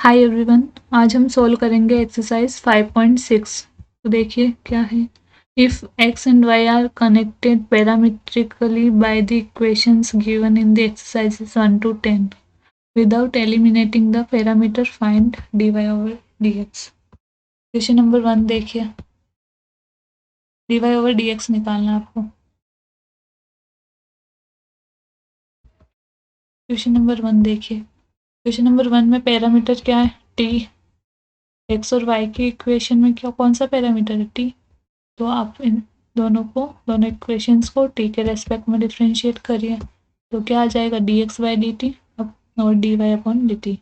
Hi everyone, आज हम solve करेंगे एक्सरसाइज 5.6। तो देखिए क्या है। If x and y are connected parametrically by the equations given in the exercises 1 to 10 without eliminating the parameter find dy over dx। Question number 1 देखिए, dy over dx निकालना है आपको। क्वेश्चन नंबर 1 देखिए, question number 1 में parameter क्या है? t। X और Y की इक्वेशन में क्या कौन सा पैरामीटर है? t। तो आप इन दोनों इक्वेशंस को t के रेस्पेक्ट में डिफ्रेंशिएट करिए, तो क्या आ जाएगा? dx बाई dt और dy अपॉन dt।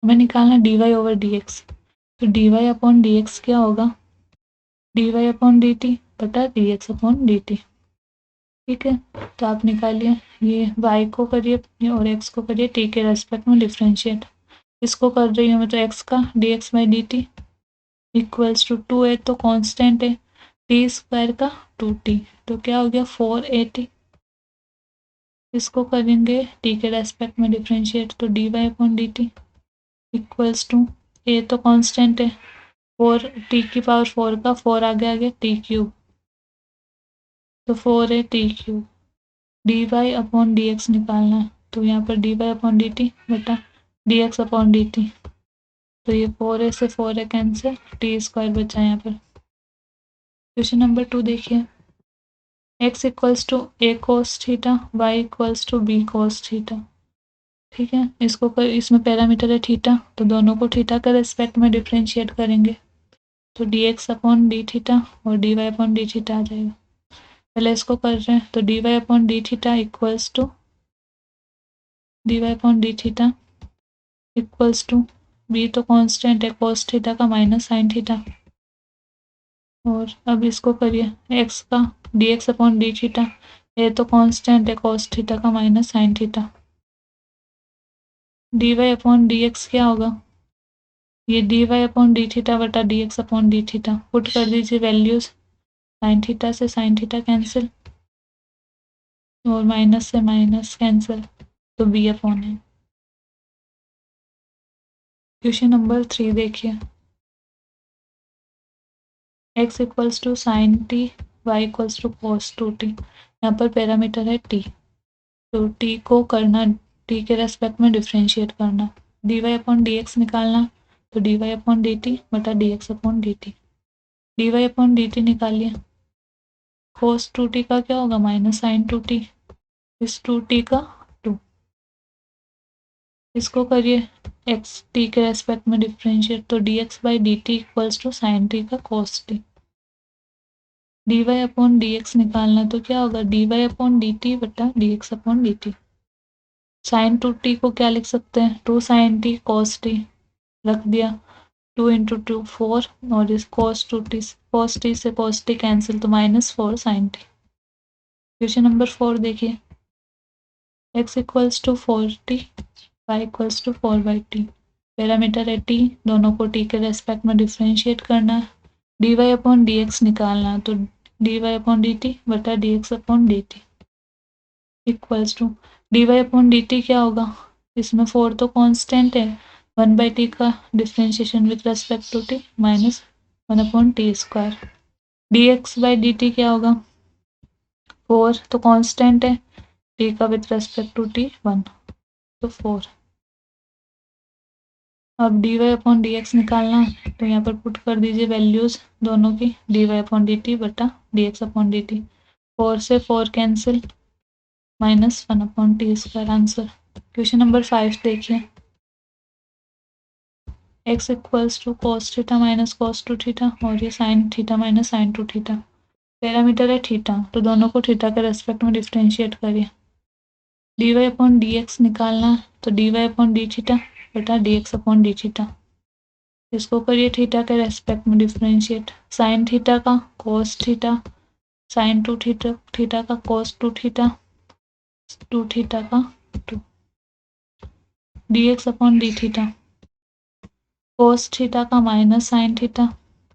हमें निकालना dy ओवर dx, तो dy अपॉन dx क्या होगा? dy अपॉन dt बटा dx अपॉन dt। ठीक है, तो आप निकालिए, ये y को करिए और x को करिए t के रेस्पेक्ट में डिफ्रेंशिएट। इसको कर रही हूँ मैं, तो x का dx by dt equals to 2 है तो कांस्टेंट है, टी स्क्वायर का 2t, तो क्या हो गया 4at। इसको करेंगे t के रेस्पेक्ट में डिफ्रेंशिएट, तो dy upon dt equals to, a तो कांस्टेंट है, 4 t की पावर 4 का 4 आगे t क्यूब, तो 4at cube. dy upon dx निकालना है, तो यहाँ पर dy अपॉन dt बटा dx अपॉन dt, तो ये 4a से 4a कैंसिल, t स्क्वायर बचा यहाँ पर। क्वेश्चन नंबर 2 देखिए, x equals to a cos theta, y equals to b cos theta. ठीक है, इसमें पैरामीटर है थीटा, तो दोनों को थीटा के रेस्पेक्ट में डिफ्रेंशिएट करेंगे, तो dx अपॉन डी थीटा और dy अपॉन डी थीटा आ जाएगा। पहले इसको कर रहे हैं, तो dy upon D theta equals to dy upon D theta equals to, b तो कांस्टेंट है cos थीटा का माइनस साइन थीटा, और अब इसको करिए x का dx अपॉन डी थीटा, ये तो कांस्टेंट है cos थीटा का minus sine theta. dy upon dx क्या होगा? ये dy अपॉन डी थीटा बटा dx upon D theta, put कर दीजिए वैल्यूज, साइन थीटा से साइन थीटा कैंसिल और माइनस से माइनस कैंसिल, तो b अपॉन है। क्वेश्चन नंबर 3 देखिए, x equals to sine T, y equals to cos 2t। यहाँ पर पैरामीटर है t, तो t को करना t के रेस्पेक्ट में डिफ्रेंशिएट करना, dy अपॉन dx निकालना, तो dy अपॉन dt बटा dx upon dt। dy upon dt निकालिए, cos 2t का क्या होगा? माइनस साइन 2t, इस 2t का 2। इसको करिए x t के रेस्पेक्ट में डिफ्रेंशिएट, तो dx by dt equals to sine t का cos t। dy upon dx निकालना, तो क्या होगा? dy अपॉन dt बटा dx upon dt। Sine 2t को क्या लिख सकते हैं? 2 साइन t cos t, रख दिया, 2 इंटू 2 4, और इस cos t से cos t कैंसिल, तो minus 4 sine t। Question number 4 देखिए, x equals to 4t, y equals to 4 by T. Parameter है t, दोनों को t के रेस्पेक्ट में डिफ्रेंशिएट करना है, dy अपॉन dx निकालना है, तो dy अपॉन dt बटा dx upon dt equals to, dy upon dt क्या होगा? इसमें 4 तो कांस्टेंट है, 1 बाई टी का differentiation with respect to t minus 1 upon T square. dx by dt क्या होगा? 4 तो कांस्टेंट है, t का विद रेस्पेक्ट टू t 1, तो 4। अब dy अपॉन dx निकालना है, तो यहाँ पर पुट कर दीजिए वैल्यूज दोनों की, dy अपॉन dt बटा dx अपॉन dt, 4 से 4 cancel, minus 1 upon T square answer. Question number 5 देखिए, x equals to cos theta minus cos 2 theta, और ये sine theta minus sine 2 theta. Parameter है थीटा, तो दोनों को थीटा के रेस्पेक्ट में डिफ्रेंशिएट करिए, dy अपॉन dx निकालना है, तो dy अपॉन डी थीटा बटा dx अपॉन डी थीटा। इसको करिए थीटा के रेस्पेक्ट में डिफ्रेंशिएट, साइन थीटा का cos theta, sine 2 theta, theta का कॉस 2 थीटा, 2 थीटा का 2, dx upon D theta, cos theta का minus sine theta,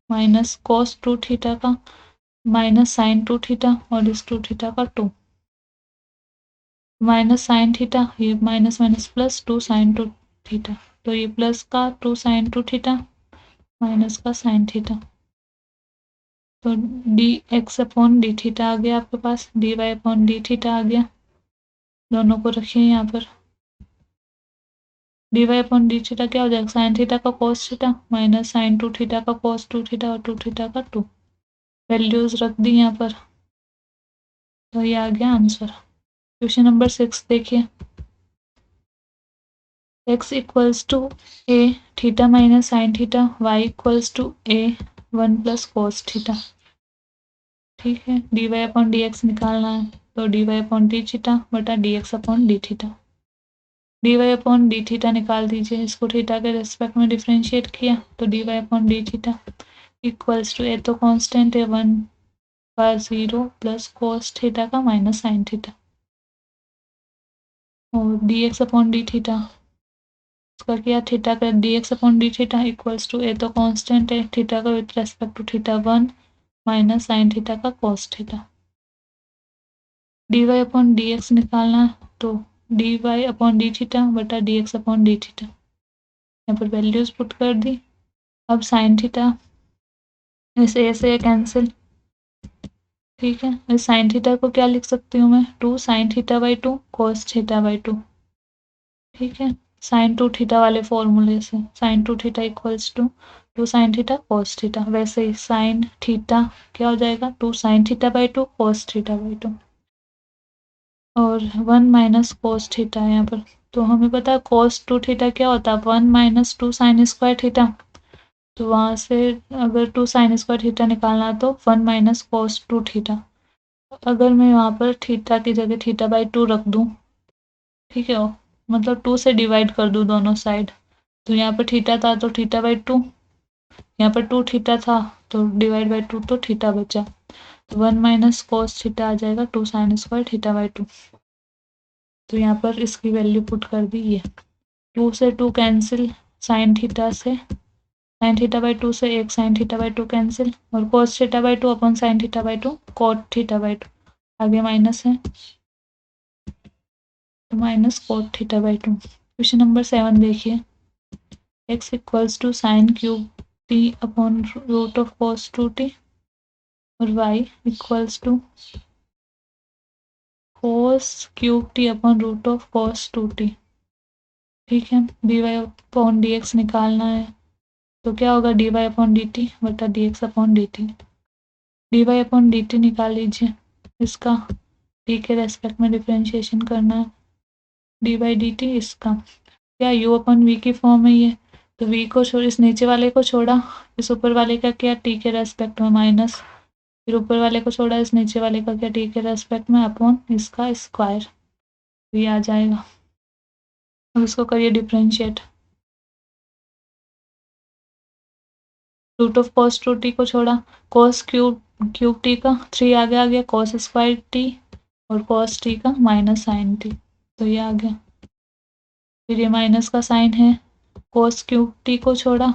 minus cos 2 theta का माइनस साइन 2 थीटा, और इस 2 थीटा का 2, माइनस साइन थीटा, ये minus minus plus 2 sine 2 theta. तो ये प्लस का 2 साइन 2 थीटा माइनस का साइन थीटा, तो d x upon D theta आ गया आपके पास, d Y upon D theta आ गया। दोनों को रखिए यहाँ पर, d Y upon D theta क्या हो जाएगा, साइन थीटा का cos theta minus sine 2 theta का कॉस 2 थीटा और 2 थीटा का 2। वैल्यूज रख दी यहाँ पर, तो ये आ गया आंसर। क्वेश्चन नंबर 6 देखिए, x equals to a theta minus sine theta, y equals to a 1 plus cos theta. ठीक है, d Y upon D x निकालना है, तो D Y upon D theta बटा d x upon D theta. D Y upon D theta निकाल दीजिए, इसको theta के रेस्पेक्ट में डिफ्रेंशिएट किया तो D Y upon D theta equals to a तो कांस्टेंट है 1 का 0 प्लस कॉस थीटा का माइनस साइन थीटा, और d x upon D theta इसका किया थीटा का d x upon D theta equals to a तो कांस्टेंट है थीटा का with respect to theta 1 minus sine theta का cos theta. D Y upon D x निकालना तो D Y upon D theta बटा d x upon D theta, यहाँ पर values put कर दी। अब साइन थीटा ऐसे ऐसे कैंसिल, ठीक है, इस साइन थीटा को क्या लिख सकती हूँ मैं, 2 sine theta by 2 cos theta by 2। ठीक है, साइन 2 थीटा वाले फॉर्मूले से sine 2 theta equals to 2 sine theta cos theta, वैसे ही साइन थीटा क्या हो जाएगा 2 sine theta by 2 cos theta by 2 और 1 माइनस कॉस थीटा है यहाँ पर। तो हमें पता है कॉस 2 थीटा क्या होता है 1 माइनस 2 साइन स्क्वायर थीटा, तो वहाँ से अगर 2 साइन स्क्वायर थीटा निकालना तो 1 माइनस कॉस 2 थीटा। अगर मैं वहाँ पर थीटा की जगह थीटा बाई 2 रख दूँ, ठीक है, मतलब 2 से डिवाइड कर दूँ दोनों साइड, तो यहाँ पर थीटा था तो थीटा बाई 2, यहाँ पर 2 थीटा था तो डिवाइड बाई 2 तो थीटा बचा, तो 1 माइनस कॉस थीटा आ जाएगा 2 साइन स्क्वायर थीटा बाई 2। तो यहाँ पर इसकी वैल्यू पुट कर दी, ये 2 से 2 कैंसिल, साइन थीटा से साइन थीटा बाई 2 से एक साइन थीटा बाई 2 कैंसिल, और cos theta by 2 upon sine theta by 2 cot theta by 2, आगे माइनस है तो minus cot theta by 2। Question number 7 देखिए, x equals to sine cube T upon root of cos 2t और y equals to cos cube T upon root of cos 2t। ठीक है, dy upon dx निकालना है, तो क्या होगा dy upon dt बटा dx upon dt। dy upon dt निकाल लीजिए, इसका t के रेस्पेक्ट में डिफरेंशिएशन करना है, dy dt इसका क्या u अपॉन v की फॉर्म है ये, तो v को छोड़ इस नीचे वाले को छोड़ा, इस ऊपर वाले का क्या t के रेस्पेक्ट में माइनस, फिर ऊपर वाले को छोड़ा इस नीचे वाले का क्या t के रेस्पेक्ट में अपॉन इसका स्क्वायर, ये आ जाएगा। अब इसको करिए differentiate, root of cos 2t को छोड़ा, कॉस क्यूब टी का 3 आगे आ गया, कॉस स्क्वायर टी और कॉस टी का माइनस साइन टी, तो ये आ गया। फिर ये माइनस का साइन है, कॉस क्यूब टी को छोड़ा,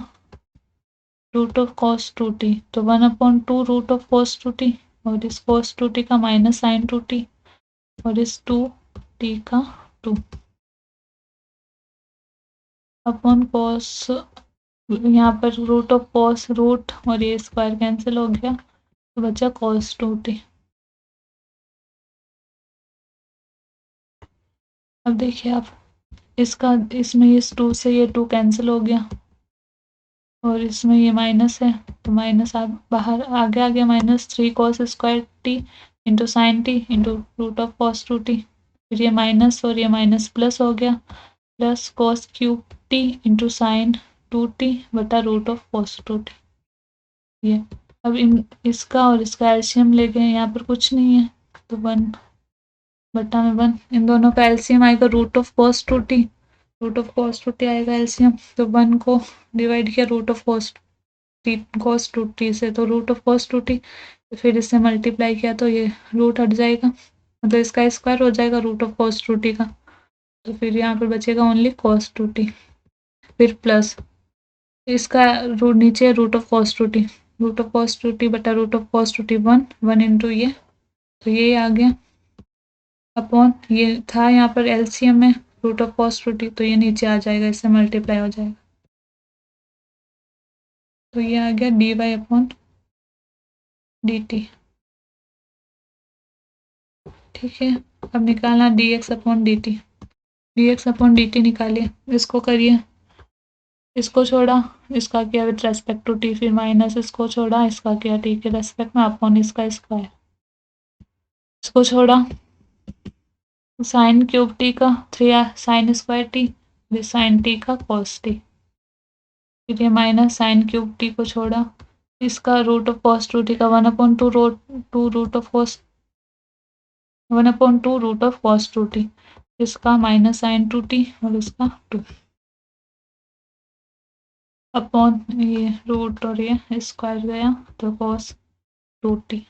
रूट ऑफ कॉस 2t, तो 1 upon 2 root of cos 2t और इस कॉस 2t का माइनस साइन 2t और इस 2t का 2 अपॉन कॉस, यहाँ पर रूट ऑफ कॉस रूट और ये स्क्वायर कैंसिल हो गया तो बचा कॉस 2t। अब देखिए आप इसका, इसमें इस 2 से ये 2 कैंसिल हो गया और इसमें ये माइनस है तो माइनस बाहर आगे आ गया, minus 3 cos square T into sine T into root of cos 2t, फिर ये माइनस और ये माइनस प्लस हो गया, plus cos cube T into sign 2t बटा रूट ऑफ कॉस 2t। ये अब इसका और इसका एलसीएम ले गए, यहाँ पर कुछ नहीं है तो 1 बटा में 1, इन दोनों का एलसीएम आएगा root of cos 2t, root of cos 2t आएगा एलसीएम, तो 1 को डिवाइड किया रूट ऑफ कॉस 2t से, तो रूट ऑफ कॉस 2t, फिर इससे मल्टीप्लाई किया तो ये रूट हट जाएगा, मतलब इसका स्क्वायर हो जाएगा रूट ऑफ कॉस 2t का, तो फिर यहाँ पर बचेगा ओनली कॉस 2t, फिर प्लस इसका रूट नीचे root of cos 2t, root of cos 2t बटा root of cos 2t 1 into ये, तो ये आ गया अपॉन ये था यहाँ पर एलसीएम में root of cos two T, तो ये नीचे आ जाएगा, इससे मल्टीप्लाई हो जाएगा, तो ये आ गया dy अपॉन dt। ठीक है, अब निकालना dx upon dt। dx upon dt निकालिए, इसको करिए, इसको छोड़ा, इसका किया विथ रेस्पेक्ट टू टी, फिर माइनस इसको छोड़ा, इसका किया टी के रेस्पेक्ट में, अपॉन इसका स्क्वायर, इसको छोड़ा, साइन क्यूब टी का 3 साइन स्क्वायर टी, फिर साइन टी का कॉस टी, फिर ये माइनस साइन क्यूब टी को छोड़ा, इसका root of cos two T का 1/2 root of cos 1/2 root of cos two T, इसका माइनस साइन टू टी और इसका 2 अपॉन ये रूट और ये स्क्वायर गया तो कॉस 2t।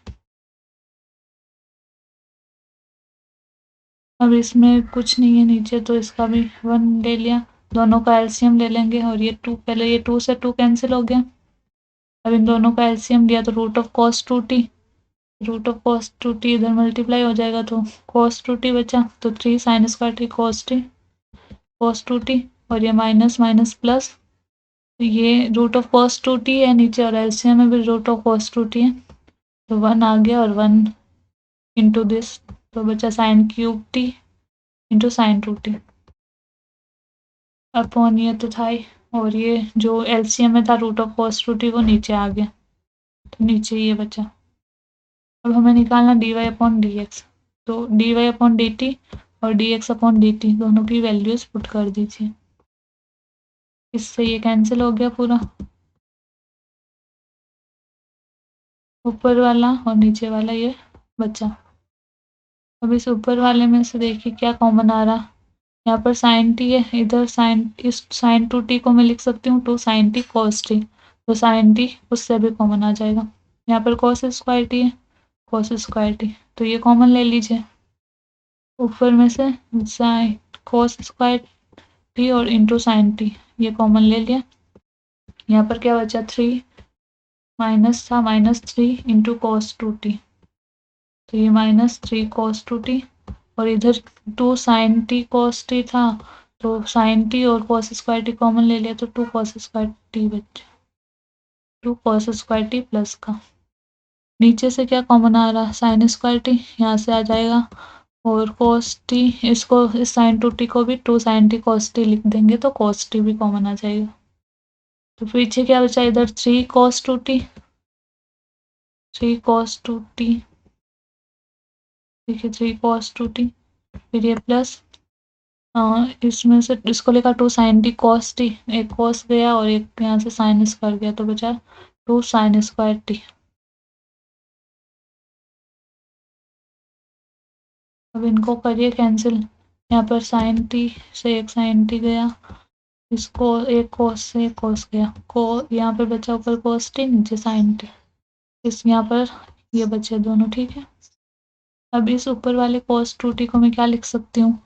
अब इसमें कुछ नहीं है नीचे, तो इसका भी 1 ले लिया, दोनों का एलसीएम ले लेंगे, और ये 2, पहले ये 2 से 2 कैंसिल हो गया, अब इन दोनों का एलसीएम लिया तो root of cos 2t, root of cos 2t इधर मल्टीप्लाई हो जाएगा, तो कॉस 2t बचा, तो 3 sine square T cos 2t, और ये माइनस माइनस प्लस, ये रूट ऑफ कॉस 2t है नीचे, और एलसीएम में भी रूट ऑफ कॉस 2t है, तो 1 आ गया, और 1 इंटू दिस, तो बचा sign cube T into sign 2t upon ये तो था ही, और ये जो एलसीएम में था रूट ऑफ कॉस 2t वो नीचे आ गया, तो नीचे ये बचा। अब हमें निकालना dy अपॉन dx, तो dy अपॉन dt और dx अपॉन dt दोनों की वैल्यूज पुट कर दीजिए, इससे ये कैंसिल हो गया पूरा, ऊपर वाला और नीचे वाला ये बचा। अब इस ऊपर वाले में से देखिए क्या कॉमन आ रहा, यहाँ पर साइन टी है, इधर साइन, इस साइन 2t को मैं लिख सकती हूँ 2 साइन टी कॉस टी, तो साइन टी उससे भी कॉमन आ जाएगा, यहाँ पर कॉस स्क्वायर टी है, कॉस स्क्वायर टी, तो ये कॉमन ले लीजिए, ऊपर में से साइन कॉस स्क्वायर टी और इंटू साइन टी, ये कॉमन ले लिया, यहाँ पर क्या बचा 3 माइनस था, -3 इंटू कॉस 2t, तो ये -3 कॉस 2t, और इधर 2 साइन टी कॉस टी था, तो साइन टी और कॉस स्क्वायर टी कॉमन ले लिया, तो 2 कॉस स्क्वायर टी बचा, 2 कॉस स्क्वायर टी प्लस का, नीचे से क्या कॉमन आ रहा, साइन स्क्वायर टी यहाँ से आ जाएगा, और कॉस टी, इसको इस साइन 2t को भी 2 साइन टी कॉस टी लिख देंगे, तो कॉस टी भी कॉमन आ जाएगा, तो पीछे क्या बचा, इधर 3 कॉस 2t, 3 कॉस 2t, ठीक है 3 कॉस 2t, फिर ये प्लस, इसमें से इसको लिखा 2 साइन टी कॉस टी, एक कॉस गया और एक यहाँ से साइन स्क्वायर गया, तो बचा 2 साइन स्क्वायर टी। अब इनको करिए कैंसिल, यहाँ पर साइन टी से एक साइन टी गया, इसको एक कॉस से एक कॉस गया, को यहाँ पे बचा ऊपर कॉस टी नीचे साइन टी, इस यहाँ पर ये बचे दोनों, ठीक है। अब इस ऊपर वाले कॉस 2t को मैं क्या लिख सकती हूँ,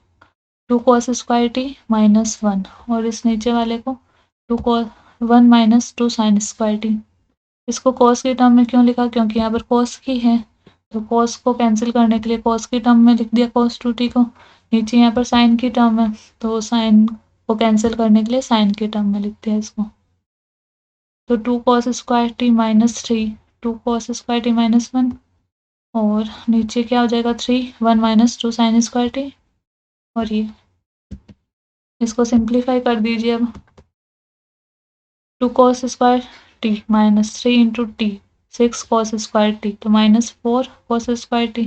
2 कॉस स्क्वायर टी -1, और इस नीचे वाले को 2 cos 1 minus 2 sign square T, इसको कॉस के टर्म में क्यों लिखा, क्योंकि यहाँ पर कॉस की है, तो कॉस को कैंसिल करने के लिए कॉस की टर्म में लिख दिया कॉस 2t को, नीचे यहाँ पर साइन की टर्म है, तो साइन को कैंसिल करने के लिए साइन की टर्म में लिख दिया इसको, तो 2 cos square T -3, 2 cos square T -1, और नीचे क्या हो जाएगा 3 1 माइनस 2 साइन स्क्वायर टी, और ये इसको सिंप्लीफाई कर दीजिए, अब 2 cos square T -3 into T 6 cos square T, तो -4 कॉस स्क्वायर टी,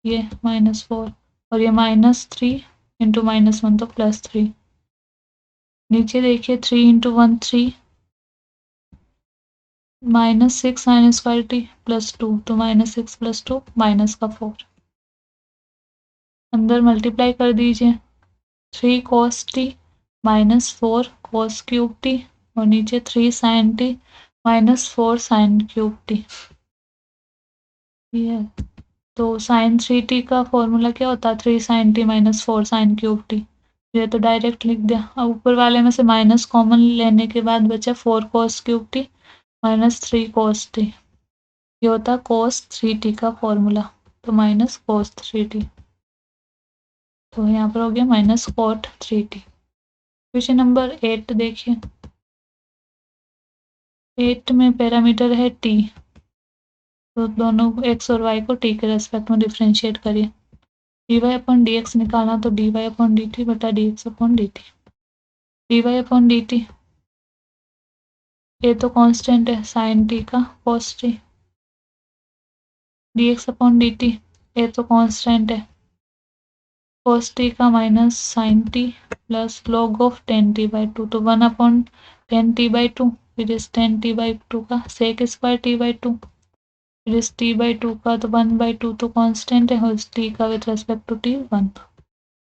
ये -4, और ये -3 इंटू -1 तो +3, नीचे देखिए 3 इंटू 1 3, -6 साइन स्क्वायर टी +2, तो -6 + 2 -4, अंदर मल्टीप्लाई कर दीजिए, 3 cos T -4 cos cube T, और नीचे 3 sine T -4 sine cube T, ये तो साइन 3t का फॉर्मूला क्या होता है, 3 sine T -4 sine cube T, ये तो डायरेक्ट लिख दिया। अब ऊपर वाले में से माइनस कॉमन लेने के बाद बचा 4 cos cube T -3 cos T, ये होता है cos 3t का फॉर्मूला, तो -cos 3t, तो यहाँ पर हो गया minus cot 3t। Question number 8 देखिए। 8 में पैरामीटर है t, तो दोनों x और y को t के रेस्पेक्ट में डिफ्रेंशिएट करिए। dy अपॉन dx निकालना, तो dy अपॉन dt बटा dx upon dt। dy upon dt, ये तो कांस्टेंट है साइन t का cos t। dx upon dt, ये तो कांस्टेंट है cos t का minus sine t plus log of 10t/2, तो 1 अपॉन 10t/2, फिर इस 10t/2 का sec स्क्वायर t/2, फिर इस t/2 का तो 1/2 तो कांस्टेंट है, और इस t का विद रेस्पेक्ट टू t 1।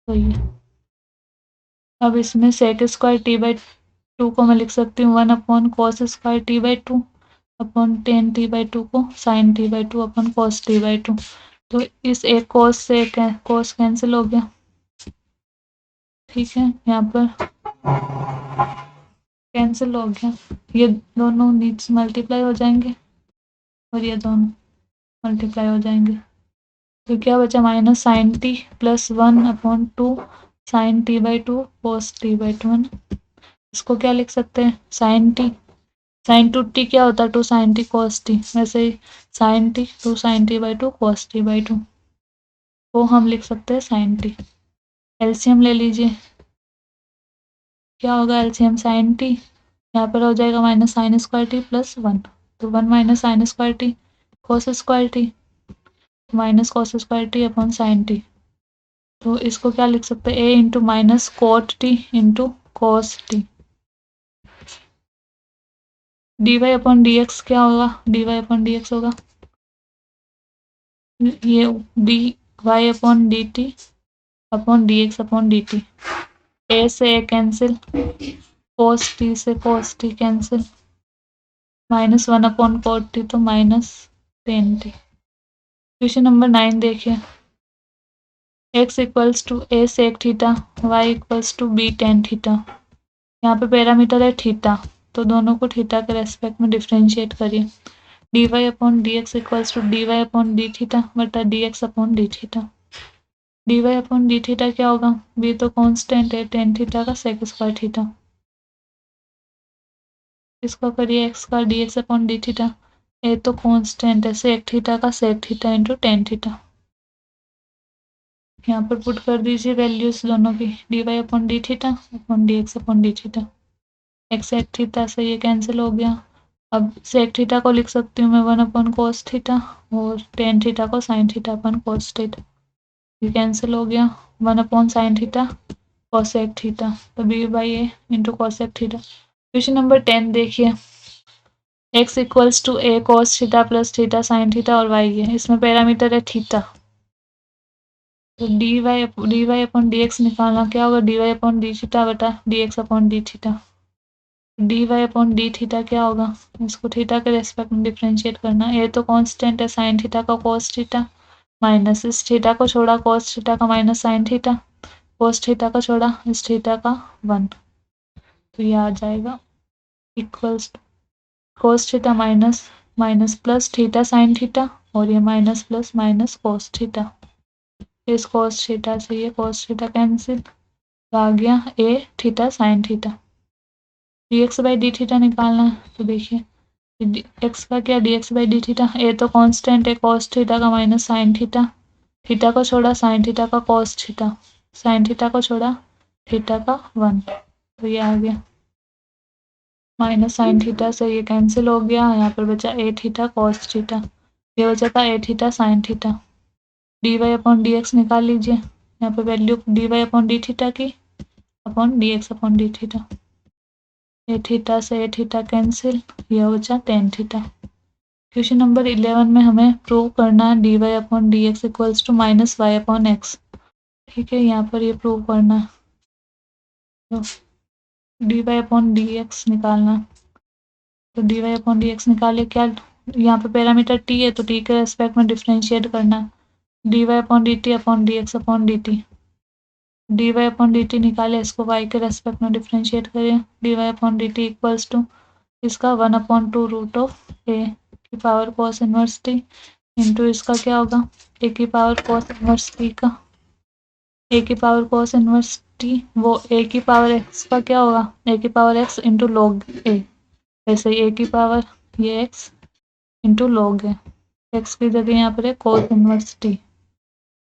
तो ये अब इसमें sec स्क्वायर t/2 को मैं लिख सकती हूँ 1 upon cos square t/2 upon 10t/2 को sin t/2 upon cos t/2। तो इस एक cos से एक cos कैंसिल हो गया, ठीक है, यहाँ पर कैंसिल हो गया, ये दोनों नीचे मल्टीप्लाई हो जाएंगे और ये दोनों मल्टीप्लाई हो जाएंगे, तो क्या बचा minus sine T plus 1 upon 2 sine t/2 cos t/2। इसको क्या लिख सकते हैं साइन टी, साइन 2t क्या होता है 2 साइन टी cos t, वैसे ही sine t 2 sine t/2 cos t/2 को हम लिख सकते हैं साइन टी। एलसीएम ले लीजिए, क्या होगा एलसीएम साइन टी, यहाँ पर हो जाएगा minus sign square T plus 1, तो 1 minus sign square T cos square T minus cos square T upon sine T. तो इसको क्या लिख सकते हैं a into minus cot T into cos T. dy upon dx क्या होगा, dy अपॉन dx होगा ये dy upon dt upon dx upon dt। a से a कैंसिल, cos t से cos t cancel, minus 1 upon coat T तो minus 10t। Question number 9 देखिए। x equals to a sec theta, y equals to b tan theta. यहाँ पे parameter है theta, तो दोनों को थीटा के रेस्पेक्ट में डिफ्रेंशिएट करिए। dy upon dx equals to dy upon d theta बटा dx upon d theta. dy upon d theta क्या होगा, b तो कांस्टेंट है tan थीटा का sec स्क्वायर थीटा, इसको करिए x का dx upon d theta, A तो कांस्टेंट है sec थीटा का sec theta into tan theta. यहाँ पर पुट कर दीजिए वैल्यूज दोनों की, dy upon D theta upon dx upon D theta. X sec theta से ये कैंसिल हो गया, अब सेक थीटा को लिख सकती हूँ मैं 1 अपॉन कोस थीटा और टेन थीटा को sine theta upon cos theta, ये कैंसिल हो गया, 1 upon sine theta cosec theta, तो b by a into cosec theta. Question number 10 देखिए। x equals to a cos theta plus theta sine theta और y है, इसमें parameter है theta, तो dy अपॉन dx निकालना, क्या होगा dy अपॉन डी थीटा बटा dx upon D theta. dy upon D theta क्या होगा, इसको थीटा के रेस्पेक्ट में डिफ्रेंशिएट करना, ये तो कांस्टेंट है साइन थीटा का cos थीटा माइनस इस थीटा को छोड़ा cos थीटा का minus sine theta, cos theta का छोड़ा इस थीटा का 1, तो ये आ जाएगा equals cos theta minus minus plus theta sine theta और ये minus plus minus cos theta, इस cos थीटा से ये cos थीटा कैंसिल, आ गया a theta sine theta. dx by D theta निकालना है, तो देखिए x का क्या dx by D theta, a तो कांस्टेंट है cos थीटा का माइनस साइन थीटा, थीटा को छोड़ा साइन थीटा का cos थीटा, साइन थीटा को छोड़ा थीटा का 1, तो ये आ गया माइनस साइन थीटा से ये कैंसिल हो गया, यहाँ पर बचा a थीटा cos थीटा, ये बचा था a theta sine theta. dy upon dx निकाल लीजिए, यहाँ पे value dy upon D theta की upon dx upon D theta, a theta से ए थीटा कैंसिल, यह बचा tan थीटा। क्वेश्चन नंबर 11 में हमें प्रूव करना है dy upon D X equals to minus Y upon X, ठीक है, यहाँ पर ये प्रूव करना है, तो dy अपॉन डी एक्स निकालना, तो dy अपॉन डी एक्स निकाले, क्या यहाँ पे पैरामीटर t है तो t के रेस्पेक्ट में डिफ्रेंशिएट करना है, dy upon D T upon D x upon D T, dy upon D T निकाले, इसको y के रेस्पेक्ट में डिफ्रेंशिएट करें, dy upon D T equals to इसका 1 अपॉन 2 रूट ऑफ ए की power cos inverse T into इसका क्या होगा ए की पावर cos इनवर्स टी का ए की पावर cos इनवर्स टी, वो ए की पावर एक्स का क्या होगा, ए की पावर एक्स इंटू लॉग ए। वैसे ही ए की पावर ये एक्स इंटू लॉग है, एक्स की जगह यहाँ पर है cos इनवर्स टी,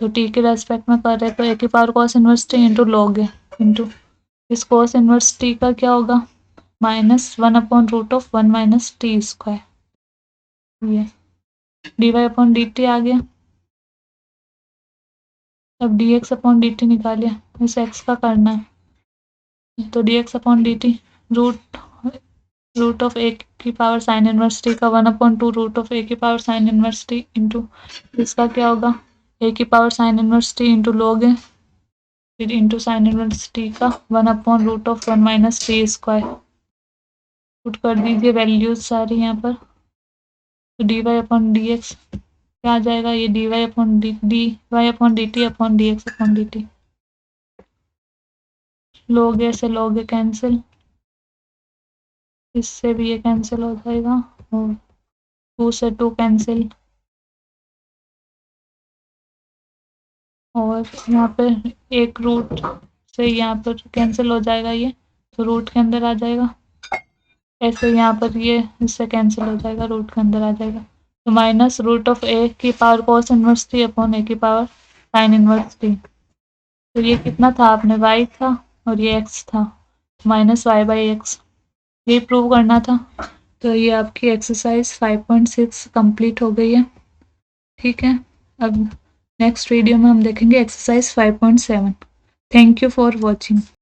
तो टी के रेस्पेक्ट में कर रहे हैं तो ए की power cos inverse T into log है, इंटू इस cos इनवर्स टी का क्या होगा, -1/√(1 माइनस टी स्क्वायर), ये dy अपॉन डी टी आ गया। अब dx अपॉन डी टी निकालिए, इस x का करना है तो dx upon D t root of ए की पावर साइन इनवर्स टी का 1/2 रूट ऑफ ए की power sine inverse T into इसका क्या होगा, ए की power sine inverse T into log है, फिर इंटू साइन इनवर्स टी का 1/√(1 माइनस टी स्क्वायर), पुट कर दीजिए वैल्यूज सारी यहाँ पर, तो D Y upon D X क्या आ जाएगा, ये D Y upon D T upon D x upon D T, log e से लोगे कैंसिल, इससे भी ये कैंसिल हो जाएगा और 2 से 2 कैंसिल, और यहाँ पर एक रूट से यहाँ पर कैंसिल हो जाएगा ये, तो रूट के अंदर आ जाएगा, ऐसे यहाँ पर ये इससे कैंसिल हो जाएगा, रूट के अंदर आ जाएगा, तो माइनस रूट ऑफ ए की power cos inverse t upon a की पावर साइन इनवर्स टी, तो ये कितना था आपने y था और ये x था, -y/x, ये प्रूव करना था। तो ये आपकी एक्सरसाइज 5.6 कंप्लीट हो गई है, ठीक है। अब नेक्स्ट वीडियो में हम देखेंगे exercise 5.7। Thank you for watching.